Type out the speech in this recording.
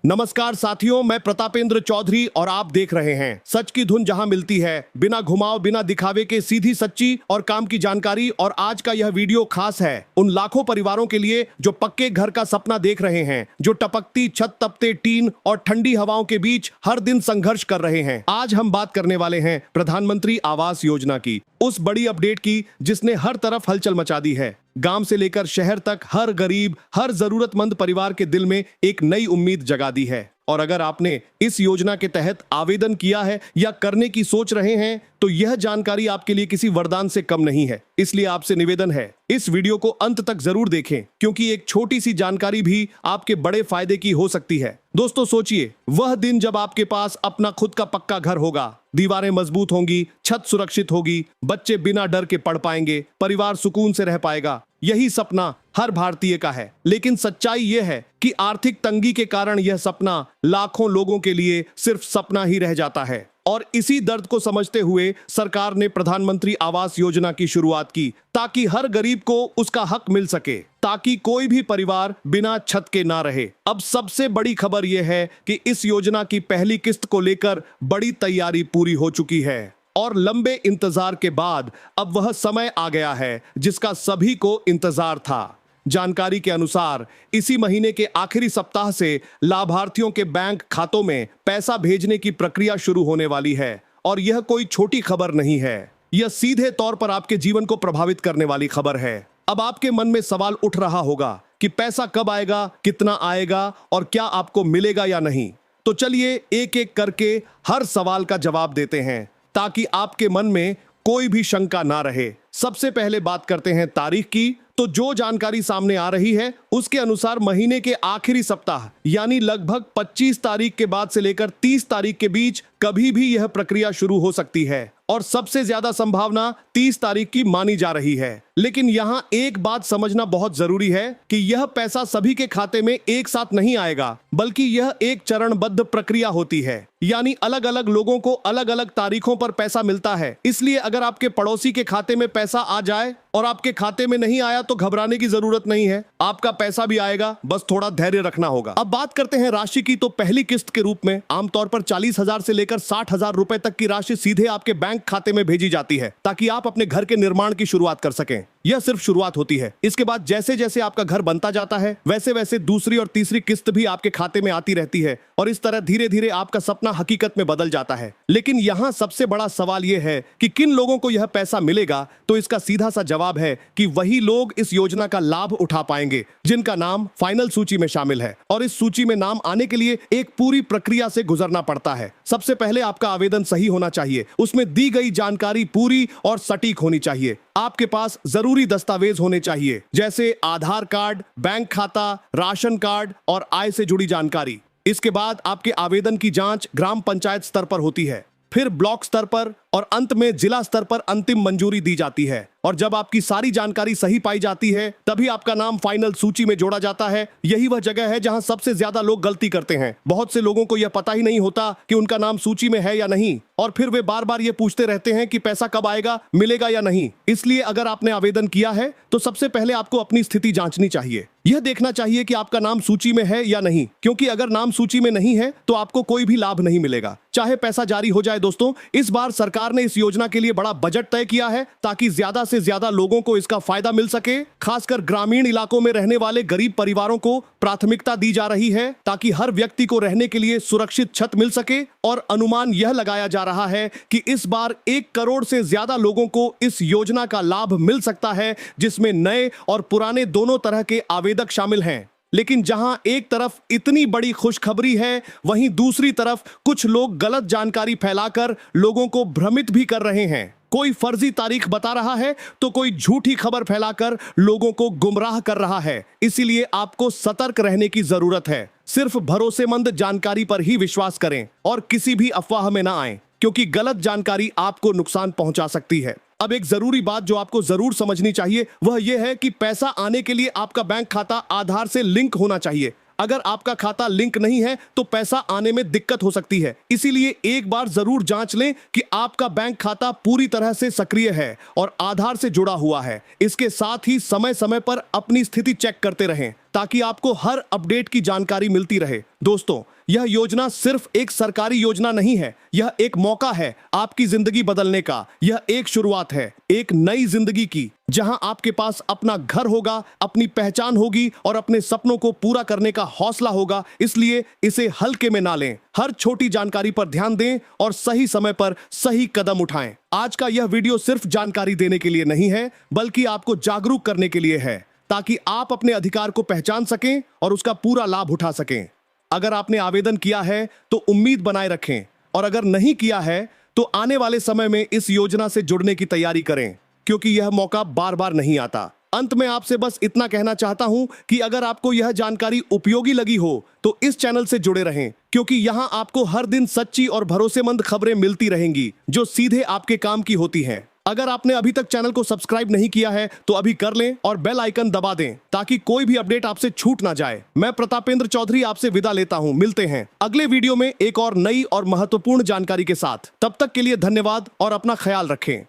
नमस्कार साथियों, मैं प्रतापेंद्र चौधरी और आप देख रहे हैं सच की धुन, जहां मिलती है बिना घुमाव बिना दिखावे के सीधी सच्ची और काम की जानकारी। और आज का यह वीडियो खास है उन लाखों परिवारों के लिए जो पक्के घर का सपना देख रहे हैं, जो टपकती छत, तपते टीन और ठंडी हवाओं के बीच हर दिन संघर्ष कर रहे हैं। आज हम बात करने वाले हैं प्रधानमंत्री आवास योजना की, उस बड़ी अपडेट की जिसने हर तरफ हलचल मचा दी है। गांव से लेकर शहर तक हर गरीब, हर जरूरतमंद परिवार के दिल में एक नई उम्मीद जगा दी है। और अगर आपने इस योजना के तहत आवेदन किया है या करने की सोच रहे हैं तो यह जानकारी आपके लिए किसी वरदान से कम नहीं है। इसलिए आपसे निवेदन है, इस वीडियो को अंत तक जरूर देखें, क्योंकि एक छोटी सी जानकारी भी आपके बड़े फायदे की हो सकती है। दोस्तों सोचिए, वह दिन जब आपके पास अपना खुद का पक्का घर होगा, दीवारें मजबूत होंगी, छत सुरक्षित होगी, बच्चे बिना डर के पढ़ पाएंगे, परिवार सुकून से रह पाएगा। यही सपना हर भारतीय का है। लेकिन सच्चाई यह है कि आर्थिक तंगी के कारण यह सपना लाखों लोगों के लिए सिर्फ सपना ही रह जाता है। और इसी दर्द को समझते हुए सरकार ने प्रधानमंत्री आवास योजना की शुरुआत की, ताकि हर गरीब को उसका हक मिल सके, ताकि कोई भी परिवार बिना छत के ना रहे। अब सबसे बड़ी खबर यह है कि इस योजना की पहली किस्त को लेकर बड़ी तैयारी पूरी हो चुकी है और लंबे इंतजार के बाद अब वह समय आ गया है जिसका सभी को इंतजार था। जानकारी के अनुसार इसी महीने के आखिरी सप्ताह से लाभार्थियों के बैंक खातों में पैसा भेजने की प्रक्रिया शुरू होने वाली है। और यह कोई छोटी खबर नहीं है, यह सीधे तौर पर आपके जीवन को प्रभावित करने वाली खबर है। अब आपके मन में सवाल उठ रहा होगा कि पैसा कब आएगा, कितना आएगा और क्या आपको मिलेगा या नहीं। तो चलिए एक एक करके हर सवाल का जवाब देते हैं, ताकि आपके मन में कोई भी शंका ना रहे। सबसे पहले बात करते हैं तारीख की। तो जो जानकारी सामने आ रही है उसके अनुसार महीने के आखिरी सप्ताह यानी लगभग 25 तारीख के बाद से लेकर 30 तारीख के बीच कभी भी यह प्रक्रिया शुरू हो सकती है। और सबसे ज्यादा संभावना 30 तारीख की मानी जा रही है। लेकिन यहां एक बात समझना बहुत जरूरी है कि यह पैसा सभी के खाते में एक साथ नहीं आएगा, बल्कि यह एक चरणबद्ध प्रक्रिया होती है। यानी अलग अलग लोगों को अलग अलग तारीखों पर पैसा मिलता है। इसलिए अगर आपके पड़ोसी के खाते में पैसा आ जाए और आपके खाते में नहीं आया तो घबराने की जरूरत नहीं है, आपका पैसा भी आएगा, बस थोड़ा धैर्य रखना होगा। अब बात करते हैं राशि की। तो पहली किस्त के रूप में आमतौर पर 40,000 से लेकर 60,000 रुपए तक की राशि सीधे आपके बैंक खाते में भेजी जाती है, ताकि आप अपने घर के निर्माण की शुरुआत कर सकें। यह सिर्फ शुरुआत होती है। इसके बाद जैसे जैसे आपका घर बनता जाता है, वैसे वैसे दूसरी और तीसरी किस्त भी आपके खाते में आती रहती है और इस तरह धीरे धीरे आपका सपना हकीकत में बदल जाता है। लेकिन यहाँ सबसे बड़ा सवाल यह है कि किन लोगों को यह पैसा मिलेगा। तो इसका सीधा सा जवाब है कि वही लोग इस योजना का लाभ उठा पाएंगे जिनका नाम फाइनल सूची में शामिल है। और इस सूची में नाम आने के लिए एक पूरी प्रक्रिया से गुजरना पड़ता है। सबसे पहले आपका आवेदन सही होना चाहिए, उसमें दी गई जानकारी पूरी और सटीक होनी चाहिए। आपके पास जरूरी दस्तावेज होने चाहिए, जैसे आधार कार्ड, बैंक खाता, राशन कार्ड और आय से जुड़ी जानकारी। इसके बाद आपके आवेदन की जांच ग्राम पंचायत स्तर पर होती है, फिर ब्लॉक स्तर पर और अंत में जिला स्तर पर अंतिम मंजूरी दी जाती है। और जब आपकी सारी जानकारी सही पाई जाती है तभी आपका नाम फाइनल सूची में जोड़ा जाता है। यही वह जगह है जहां सबसे ज्यादा लोग गलती करते हैं। बहुत से लोगों को यह पता ही नहीं होता कि उनका नाम सूची में है या नहीं, और फिर वे बार बार ये पूछते रहते हैं कि पैसा कब आएगा, मिलेगा या नहीं। इसलिए अगर आपने आवेदन किया है तो सबसे पहले आपको अपनी स्थिति जांचनी चाहिए। यह देखना चाहिए कि आपका नाम सूची में है या नहीं, क्योंकि अगर नाम सूची में नहीं है तो आपको कोई भी लाभ नहीं मिलेगा, चाहे पैसा जारी हो जाए। दोस्तों, इस बार सरकार ने इस योजना के लिए बड़ा बजट तय किया है, ताकि ज्यादा से ज्यादा लोगों को इसका फायदा मिल सके। खासकर ग्रामीण इलाकों में रहने वाले गरीब परिवारों को प्राथमिकता दी जा रही है, ताकि हर व्यक्ति को रहने के लिए सुरक्षित छत मिल सके। और अनुमान यह लगाया जा रहा है कि इस बार 1 करोड़ से ज्यादा लोगों को इस योजना का लाभ मिल सकता है, जिसमें नए और पुराने दोनों तरह के आवेदक शामिल हैं। लेकिन जहां एक तरफ इतनी बड़ी खुशखबरी है, वहीं दूसरी तरफ कुछ लोग गलत जानकारी फैलाकर लोगों को भ्रमित भी कर रहे हैं। कोई फर्जी तारीख बता रहा है तो कोई झूठी खबर फैलाकर लोगों को गुमराह कर रहा है। इसीलिए आपको सतर्क रहने की जरूरत है। सिर्फ भरोसेमंद जानकारी पर ही विश्वास करें और किसी भी अफवाह में ना आएं, क्योंकि गलत जानकारी आपको नुकसान पहुंचा सकती है। अब एक जरूरी बात जो आपको जरूर समझनी चाहिए वह यह है कि पैसा आने के लिए आपका बैंक खाता आधार से लिंक होना चाहिए। अगर आपका खाता लिंक नहीं है तो पैसा आने में दिक्कत हो सकती है। इसीलिए एक बार जरूर जांच लें कि आपका बैंक खाता पूरी तरह से सक्रिय है और आधार से जुड़ा हुआ है। इसके साथ ही समय समय पर अपनी स्थिति चेक करते रहें। ताकि आपको हर अपडेट की जानकारी मिलती रहे। दोस्तों, यह योजना सिर्फ एक सरकारी योजना नहीं है, यह एक मौका है आपकी जिंदगी बदलने का। यह एक शुरुआत है एक नई जिंदगी की, जहां आपके पास अपना घर होगा, अपनी पहचान होगी और अपने सपनों को पूरा करने का हौसला होगा। इसलिए इसे हल्के में ना लें, हर छोटी जानकारी पर ध्यान दें और सही समय पर सही कदम उठाएं। आज का यह वीडियो सिर्फ जानकारी देने के लिए नहीं है, बल्कि आपको जागरूक करने के लिए है, ताकि आप अपने अधिकार को पहचान सकें और उसका पूरा लाभ उठा सकें। अगर आपने आवेदन किया है तो उम्मीद बनाए रखें, और अगर नहीं किया है तो आने वाले समय में इस योजना से जुड़ने की तैयारी करें, क्योंकि यह मौका बार बार नहीं आता। अंत में आपसे बस इतना कहना चाहता हूं कि अगर आपको यह जानकारी उपयोगी लगी हो तो इस चैनल से जुड़े रहें, क्योंकि यहां आपको हर दिन सच्ची और भरोसेमंद खबरें मिलती रहेंगी जो सीधे आपके काम की होती हैं। अगर आपने अभी तक चैनल को सब्सक्राइब नहीं किया है तो अभी कर लें और बेल आइकन दबा दें, ताकि कोई भी अपडेट आपसे छूट ना जाए। मैं प्रतापेंद्र चौधरी आपसे विदा लेता हूं। मिलते हैं अगले वीडियो में एक और नई और महत्वपूर्ण जानकारी के साथ। तब तक के लिए धन्यवाद और अपना ख्याल रखें।